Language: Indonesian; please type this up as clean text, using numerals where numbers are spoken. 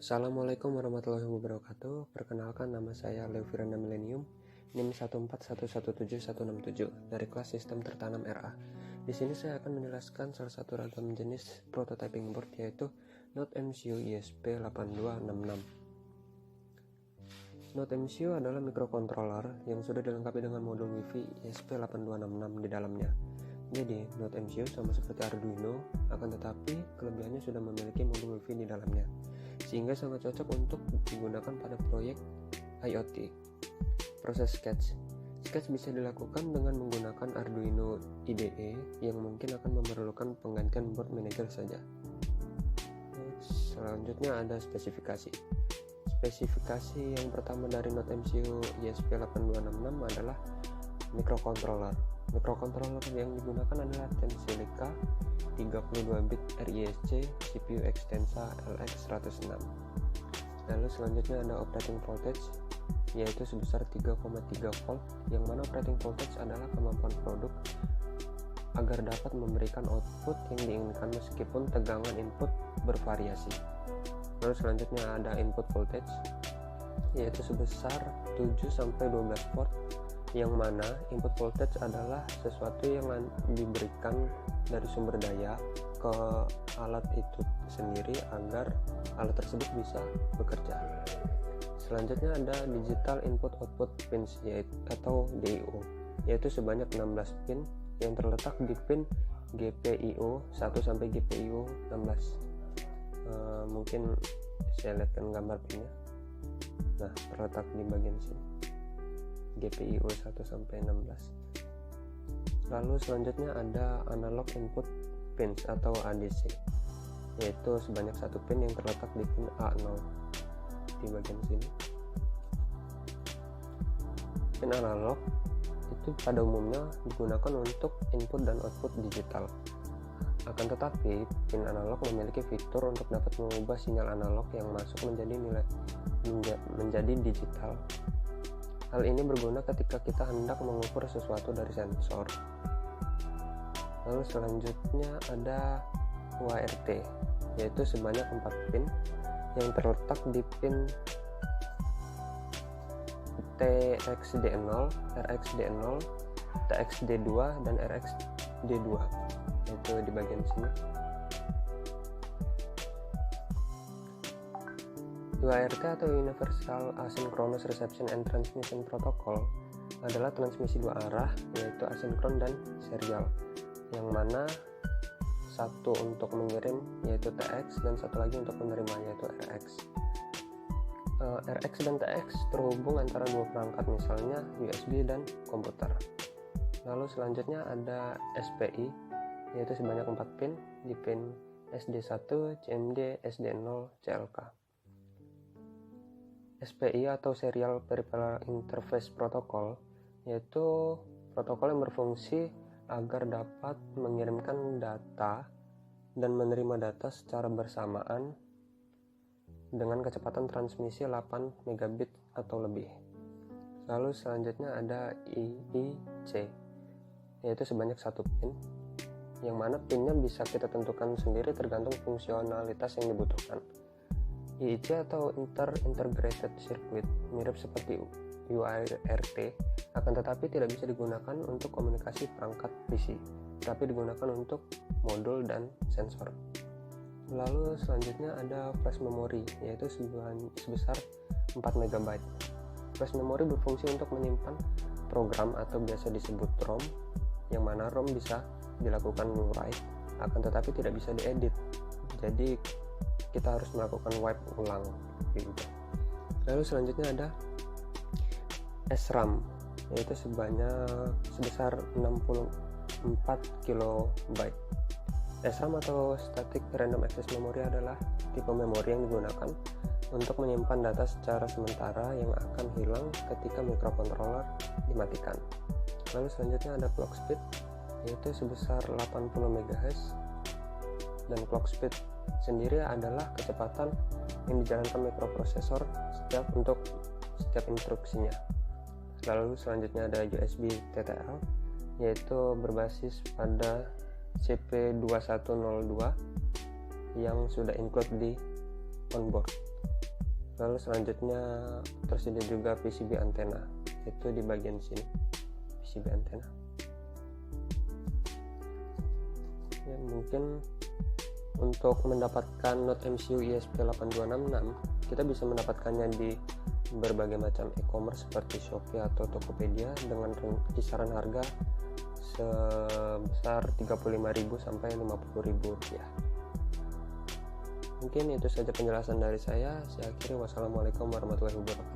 Assalamualaikum warahmatullahi wabarakatuh. Perkenalkan, nama saya Leo Firanda Millennium, NIM 141171167 dari kelas Sistem Tertanam RA. Di sini saya akan menjelaskan salah satu ragam jenis prototyping board, yaitu Node MCU ESP8266. Node MCU adalah microcontroller yang sudah dilengkapi dengan modul WiFi ESP8266 di dalamnya. Jadi, Node MCU sama seperti Arduino, akan tetapi kelebihannya sudah memiliki modul WiFi di dalamnya, sehingga sangat cocok untuk digunakan pada proyek IoT. Proses sketch bisa dilakukan dengan menggunakan Arduino IDE yang mungkin akan memerlukan penggantian board manager saja. Selanjutnya ada spesifikasi yang pertama dari Node MCU ESP8266 adalah microcontroller yang digunakan adalah Tensilica 32 bit RISC CPU Extensa LX106. Lalu selanjutnya ada operating voltage, yaitu sebesar 3,3 volt, yang mana operating voltage adalah kemampuan produk agar dapat memberikan output yang diinginkan meskipun tegangan input bervariasi. Lalu selanjutnya ada input voltage, yaitu sebesar 7-12 volt, yang mana input voltage adalah sesuatu yang diberikan dari sumber daya ke alat itu sendiri agar alat tersebut bisa bekerja. Selanjutnya ada digital input output pins, atau DIO, yaitu sebanyak 16 pin yang terletak di pin GPIO 1 sampai GPIO 16. Mungkin saya lihatkan gambar pinnya. Nah, terletak di bagian sini, GPIO 1 sampai 16. Lalu selanjutnya ada analog input pins atau ADC, yaitu sebanyak 1 pin yang terletak di pin A0 di bagian sini. Pin analog itu pada umumnya digunakan untuk input dan output digital. Akan tetapi, pin analog memiliki fitur untuk dapat mengubah sinyal analog yang masuk menjadi digital. Hal ini berguna ketika kita hendak mengukur sesuatu dari sensor. Lalu selanjutnya ada UART, yaitu sebanyak 4 pin yang terletak di pin TXD0, RXD0, TXD2, dan RXD2, yaitu di bagian sini. UART atau Universal Asynchronous Reception and Transmission Protocol adalah transmisi dua arah, yaitu asinkron dan serial, yang mana satu untuk mengirim yaitu TX dan satu lagi untuk menerima yaitu RX. RX dan TX terhubung antara dua perangkat, misalnya USB dan komputer. Lalu selanjutnya ada SPI, yaitu sebanyak 4 pin di pin SD1, CMD, SD0, CLK. SPI atau Serial Peripheral Interface Protocol, yaitu protokol yang berfungsi agar dapat mengirimkan data dan menerima data secara bersamaan dengan kecepatan transmisi 8 megabit atau lebih. Lalu selanjutnya ada IIC, yaitu sebanyak 1 pin, yang mana pinnya bisa kita tentukan sendiri tergantung fungsionalitas yang dibutuhkan. IIC atau Integrated Circuit mirip seperti UART, akan tetapi tidak bisa digunakan untuk komunikasi perangkat PC, tapi digunakan untuk modul dan sensor. Lalu selanjutnya ada flash memory, yaitu sebesar 4 MB. Flash memory berfungsi untuk menyimpan program atau biasa disebut ROM, yang mana ROM bisa dilakukan write, akan tetapi tidak bisa diedit. Jadi kita harus melakukan wipe ulang gitu. Lalu selanjutnya ada SRAM, yaitu sebesar 64 KB. SRAM atau Static Random Access Memory adalah tipe memori yang digunakan untuk menyimpan data secara sementara yang akan hilang ketika microcontroller dimatikan. Lalu selanjutnya ada clock speed, yaitu sebesar 80 MHz, dan clock speed sendiri adalah kecepatan yang dijalankan mikroprosesor untuk setiap instruksinya. Lalu selanjutnya ada USB TTL, yaitu berbasis pada CP2102 yang sudah include di onboard. Lalu selanjutnya tersedia juga PCB antena, itu di bagian sini PCB antena. Ya, mungkin untuk mendapatkan Note MCU ISP8266 kita bisa mendapatkannya di berbagai macam e-commerce seperti Shopee atau Tokopedia dengan kisaran harga sebesar 35.000 sampai 50.000 rupiah. Mungkin itu saja penjelasan dari saya. Saya akhiri. Wassalamualaikum warahmatullahi wabarakatuh.